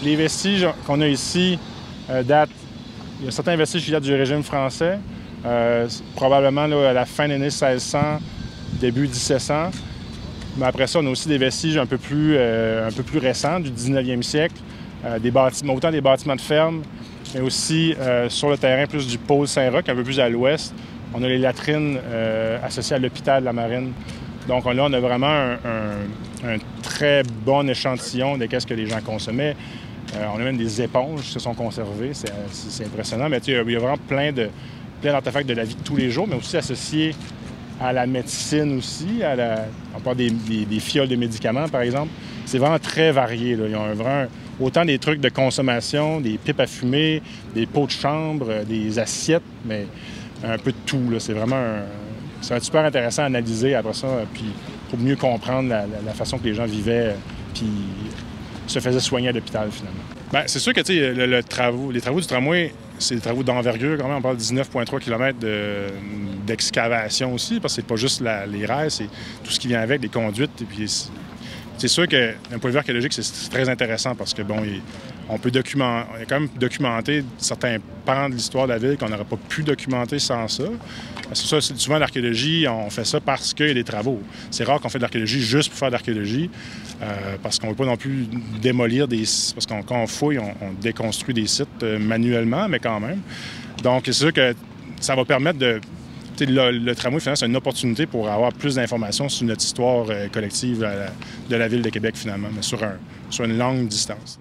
Les vestiges qu'on a ici datent... Il y a certains vestiges qui datent du régime français, probablement là, à la fin des années 1600, début 1700. Mais après ça, on a aussi des vestiges un peu plus récents, du 19e siècle, des bâtiments, autant des bâtiments de ferme, mais aussi sur le terrain plus du pôle Saint-Roch, un peu plus à l'ouest. On a les latrines associées à l'hôpital de la Marine. Donc là, on a vraiment un très bon échantillon de ce que les gens consommaient. On a même des éponges qui se sont conservées, c'est impressionnant. Mais il y a vraiment plein d'artefacts de la vie de tous les jours, mais aussi associés à la médecine aussi, on parle des fioles de médicaments, par exemple. C'est vraiment très varié, là. Ils ont vraiment autant des trucs de consommation, des pipes à fumer, des pots de chambre, des assiettes, mais un peu de tout, là. C'est vraiment ça va être super intéressant à analyser après ça, puis pour mieux comprendre la façon que les gens vivaient, puis se faisaient soigner à l'hôpital, finalement. Bien, c'est sûr que les travaux du tramway, c'est des travaux d'envergure quand même. On parle de 19,3 km d'excavation aussi, parce que c'est pas juste les rails, c'est tout ce qui vient avec, les conduites. Et puis c'est sûr que d'un point de vue archéologique, c'est très intéressant parce que, bon, on peut documenter, on a quand même documenté certains pans de l'histoire de la ville qu'on n'aurait pas pu documenter sans ça. C'est ça, souvent l'archéologie, on fait ça parce qu'il y a des travaux. C'est rare qu'on fait de l'archéologie juste pour faire de l'archéologie, parce qu'on ne veut pas non plus démolir des sites, parce que quand on fouille, on déconstruit des sites manuellement, mais quand même. Donc, c'est sûr que ça va permettre de... Le tramway, finalement, c'est une opportunité pour avoir plus d'informations sur notre histoire collective de la Ville de Québec, finalement, mais sur une longue distance.